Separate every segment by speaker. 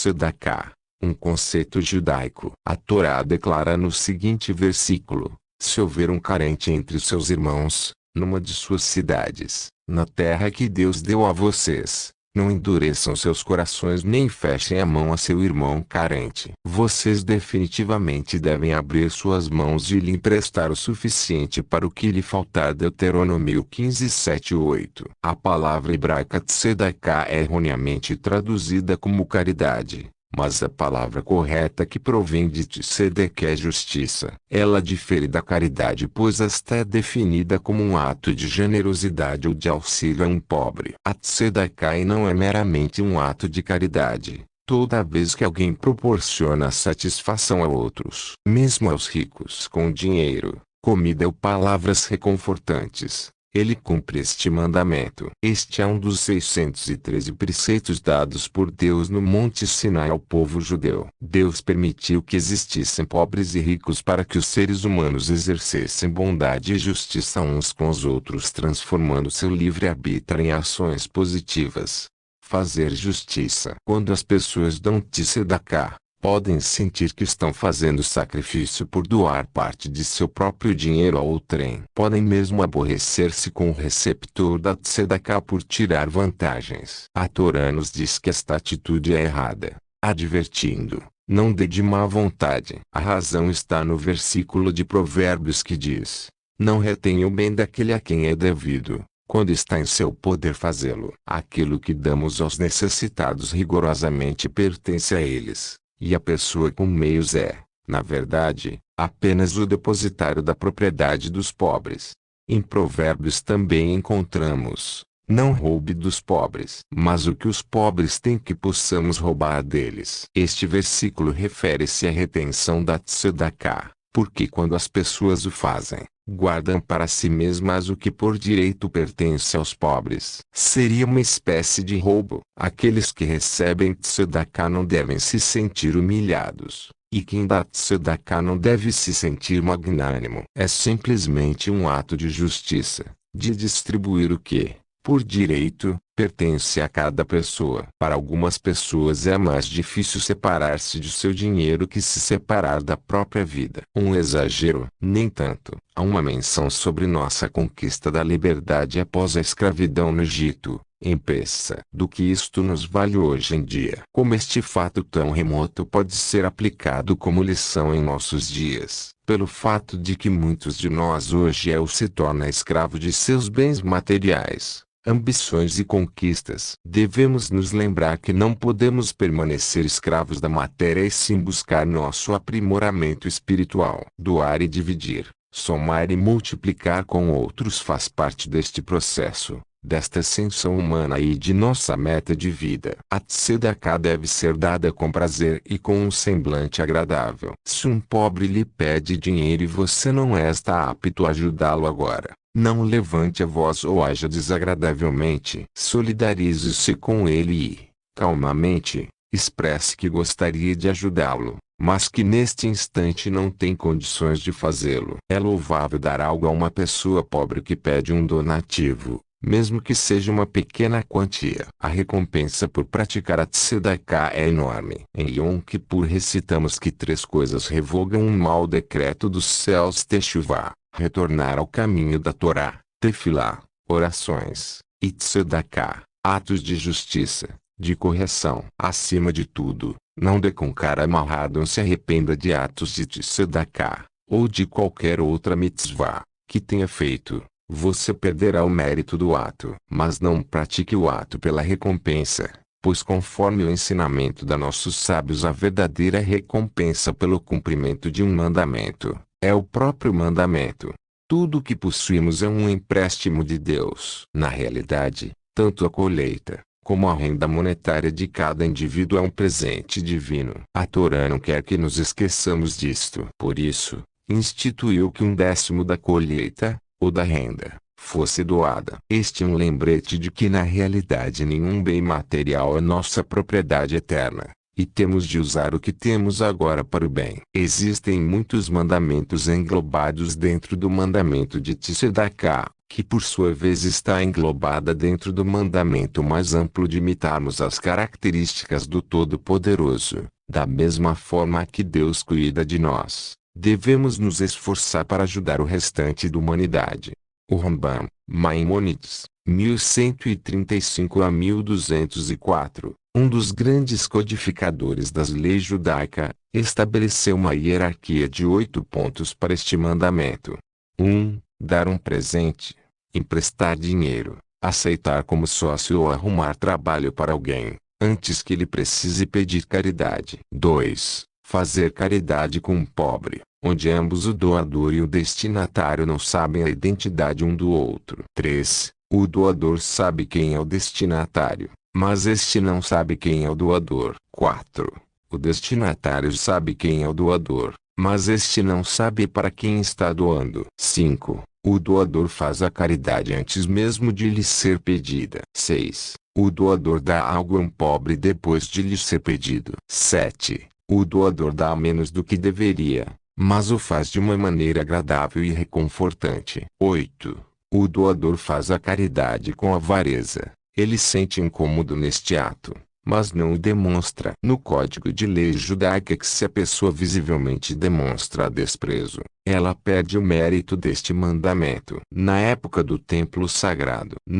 Speaker 1: Tzedakah, um conceito judaico. A Torá declara no seguinte versículo: se houver um carente entre seus irmãos, numa de suas cidades, na terra que Deus deu a vocês, não endureçam seus corações nem fechem a mão a seu irmão carente. Vocês definitivamente devem abrir suas mãos e lhe emprestar o suficiente para o que lhe faltar. Deuteronômio 15, 7, 8. A palavra hebraica tzedakah é erroneamente traduzida como caridade, mas a palavra correta que provém de tzedek é justiça. Ela difere da caridade pois esta é definida como um ato de generosidade ou de auxílio a um pobre. A tzedakah não é meramente um ato de caridade. Toda vez que alguém proporciona satisfação a outros, mesmo aos ricos com dinheiro, comida ou palavras reconfortantes, ele cumpre este mandamento. Este é um dos 613 preceitos dados por Deus no Monte Sinai ao povo judeu. Deus permitiu que existissem pobres e ricos para que os seres humanos exercessem bondade e justiça uns com os outros, transformando seu livre-arbítrio em ações positivas. Fazer justiça. Quando as pessoas dão tzedakah, podem sentir que estão fazendo sacrifício por doar parte de seu próprio dinheiro a outrem. Podem mesmo aborrecer-se com o receptor da tzedakah por tirar vantagens. A Torá nos diz que esta atitude é errada, advertindo: não dê de má vontade. A razão está no versículo de Provérbios que diz: não retenha o bem daquele a quem é devido, quando está em seu poder fazê-lo. Aquilo que damos aos necessitados rigorosamente pertence a eles. E a pessoa com meios é, na verdade, apenas o depositário da propriedade dos pobres. Em Provérbios também encontramos: não roube dos pobres, mas o que os pobres têm que possamos roubar deles. Este versículo refere-se à retenção da tzedakah, porque quando as pessoas o fazem, guardam para si mesmas o que por direito pertence aos pobres. Seria uma espécie de roubo. Aqueles que recebem tzedakah não devem se sentir humilhados, e quem dá tzedakah não deve se sentir magnânimo. É simplesmente um ato de justiça, de distribuir o que, por direito, pertence a cada pessoa. Para algumas pessoas é mais difícil separar-se de seu dinheiro que se separar da própria vida. Um exagero. Nem tanto. Há uma menção sobre nossa conquista da liberdade após a escravidão no Egito, em Peça. Do que isto nos vale hoje em dia. Como este fato tão remoto pode ser aplicado como lição em nossos dias? Pelo fato de que muitos de nós hoje se torna escravo de seus bens materiais, ambições e conquistas. Devemos nos lembrar que não podemos permanecer escravos da matéria e sim buscar nosso aprimoramento espiritual. Doar e dividir, somar e multiplicar com outros faz parte deste processo, desta ascensão humana e de nossa meta de vida. A tzedakah deve ser dada com prazer e com um semblante agradável. Se um pobre lhe pede dinheiro e você não está apto a ajudá-lo agora, não levante a voz ou haja desagradavelmente. Solidarize-se com ele e, calmamente, expresse que gostaria de ajudá-lo, mas que neste instante não tem condições de fazê-lo. É louvável dar algo a uma pessoa pobre que pede um donativo, mesmo que seja uma pequena quantia. A recompensa por praticar a tzedakah é enorme. Em Yom Kippur recitamos que 3 coisas revogam um mau decreto dos céus: Teshuvah, retornar ao caminho da Torá; Tefilá, orações; e tzedakah, atos de justiça, de correção. Acima de tudo, não dê com cara amarrado ou se arrependa de atos de tzedakah, ou de qualquer outra mitzvah, que tenha feito. Você perderá o mérito do ato. Mas não pratique o ato pela recompensa, pois conforme o ensinamento da nossos sábios a verdadeira recompensa pelo cumprimento de um mandamento, é o próprio mandamento. Tudo o que possuímos é um empréstimo de Deus. Na realidade, tanto a colheita, como a renda monetária de cada indivíduo é um presente divino. A Torá não quer que nos esqueçamos disto. Por isso, instituiu que 1/10 da colheita, ou da renda, fosse doada. Este é um lembrete de que na realidade nenhum bem material é nossa propriedade eterna, e temos de usar o que temos agora para o bem. Existem muitos mandamentos englobados dentro do mandamento de tzedakah, que por sua vez está englobada dentro do mandamento mais amplo de imitarmos as características do Todo-Poderoso. Da mesma forma que Deus cuida de nós, devemos nos esforçar para ajudar o restante da humanidade. O Rambam, Maimônides, 1135 a 1204, um dos grandes codificadores das leis judaicas, estabeleceu uma hierarquia de 8 pontos para este mandamento. 1. Dar um presente. Emprestar dinheiro. Aceitar como sócio ou arrumar trabalho para alguém, antes que ele precise pedir caridade. 2. Fazer caridade com um pobre, onde ambos o doador e o destinatário não sabem a identidade um do outro. 3. O doador sabe quem é o destinatário, mas este não sabe quem é o doador. 4. O destinatário sabe quem é o doador, mas este não sabe para quem está doando. 5. O doador faz a caridade antes mesmo de lhe ser pedida. 6. O doador dá algo a um pobre depois de lhe ser pedido. 7. O doador dá menos do que deveria, mas o faz de uma maneira agradável e reconfortante. 8. O doador faz a caridade com avareza. Ele sente incômodo neste ato, mas não o demonstra. No Código de Lei Judaica que se a pessoa visivelmente demonstra desprezo, ela perde o mérito deste mandamento. Na época do templo sagrado,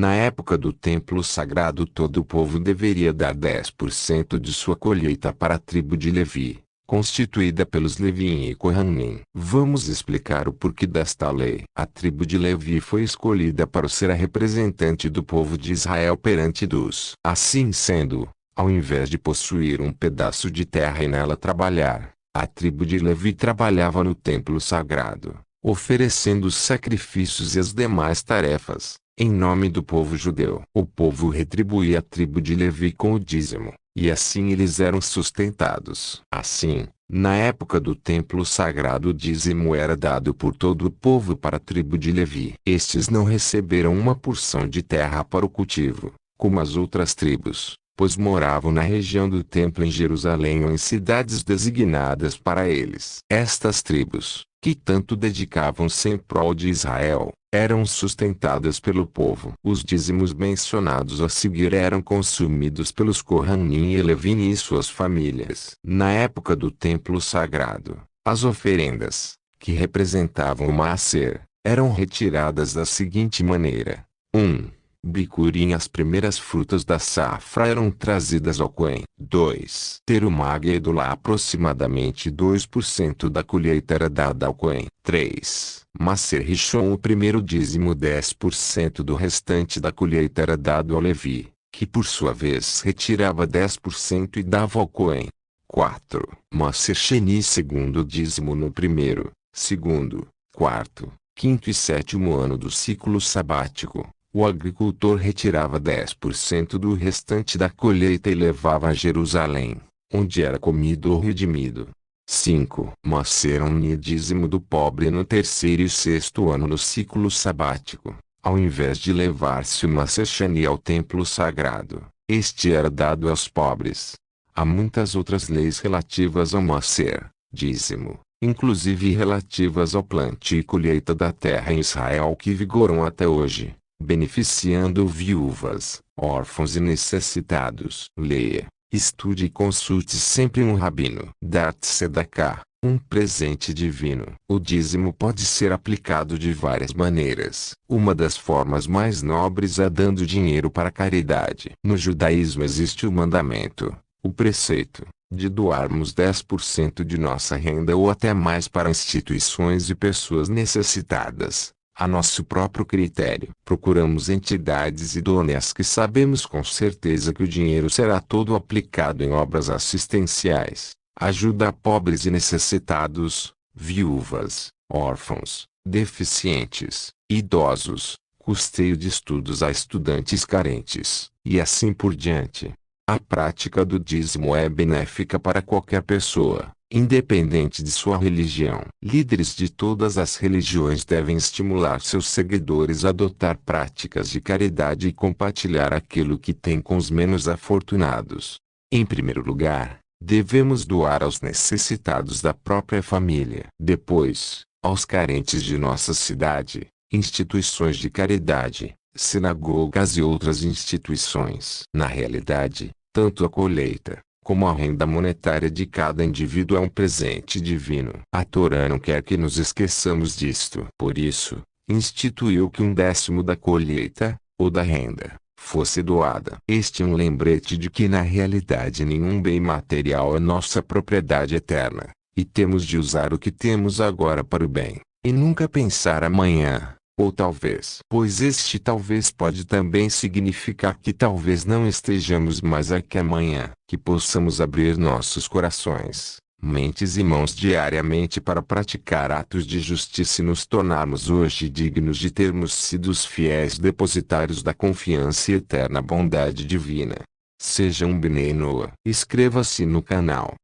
Speaker 1: todo o povo deveria dar 10% de sua colheita para a tribo de Levi, constituída pelos Levim e Cohanim. Vamos explicar o porquê desta lei. A tribo de Levi foi escolhida para ser a representante do povo de Israel perante Deus. Assim sendo, ao invés de possuir um pedaço de terra e nela trabalhar, a tribo de Levi trabalhava no templo sagrado, oferecendo os sacrifícios e as demais tarefas, em nome do povo judeu. O povo retribuía a tribo de Levi com o dízimo, e assim eles eram sustentados. Assim, na época do templo sagrado o dízimo era dado por todo o povo para a tribo de Levi. Estes não receberam uma porção de terra para o cultivo, como as outras tribos, pois moravam na região do templo em Jerusalém ou em cidades designadas para eles. Estas tribos, que tanto dedicavam-se em prol de Israel, eram sustentadas pelo povo. Os dízimos mencionados a seguir eram consumidos pelos Cohanim e Levim e suas famílias. Na época do templo sagrado, as oferendas, que representavam o Maaser, eram retiradas da seguinte maneira. 1. Bicurim, as primeiras frutas da safra eram trazidas ao Cohen. 2. Terumá Gedolá, aproximadamente 2% da colheita era dada ao Cohen. 3. Maser Rishon, o primeiro dízimo, 10% do restante da colheita era dado ao Levi, que por sua vez retirava 10% e dava ao Cohen. 4. Maser Sheni, segundo dízimo no primeiro, segundo, quarto, quinto e sétimo ano do ciclo sabático. O agricultor retirava 10% do restante da colheita e levava a Jerusalém, onde era comido ou redimido. 5. Maser Oni, dízimo do pobre no terceiro e sexto ano do ciclo sabático. Ao invés de levar-se o Maser Sheni ao templo sagrado, este era dado aos pobres. Há muitas outras leis relativas ao Maser, dízimo, inclusive relativas ao plantio e colheita da terra em Israel que vigoram até hoje, beneficiando viúvas, órfãos e necessitados. Leia, estude e consulte sempre um rabino. Dar tzedakah, um presente divino. O dízimo pode ser aplicado de várias maneiras. Uma das formas mais nobres é dando dinheiro para caridade. No judaísmo existe o mandamento, o preceito, de doarmos 10% de nossa renda ou até mais para instituições e pessoas necessitadas. A nosso próprio critério, procuramos entidades idôneas que sabemos com certeza que o dinheiro será todo aplicado em obras assistenciais, ajuda a pobres e necessitados, viúvas, órfãos, deficientes, idosos, custeio de estudos a estudantes carentes, e assim por diante. A prática do dízimo é benéfica para qualquer pessoa, independente de sua religião. Líderes de todas as religiões devem estimular seus seguidores a adotar práticas de caridade e compartilhar aquilo que têm com os menos afortunados. Em primeiro lugar, devemos doar aos necessitados da própria família. Depois, aos carentes de nossa cidade, instituições de caridade, sinagogas e outras instituições. Na realidade, tanto a colheita, como a renda monetária de cada indivíduo é um presente divino. A Torá não quer que nos esqueçamos disto. Por isso, instituiu que 1/10 da colheita, ou da renda, fosse doada. Este é um lembrete de que na realidade nenhum bem material é nossa propriedade eterna, e temos de usar o que temos agora para o bem, e nunca pensar amanhã, ou talvez. Pois este talvez pode também significar que talvez não estejamos mais aqui amanhã. Que possamos abrir nossos corações, mentes e mãos diariamente para praticar atos de justiça e nos tornarmos hoje dignos de termos sido os fiéis depositários da confiança e eterna bondade divina. Seja um Bnei Noah. Inscreva-se no canal.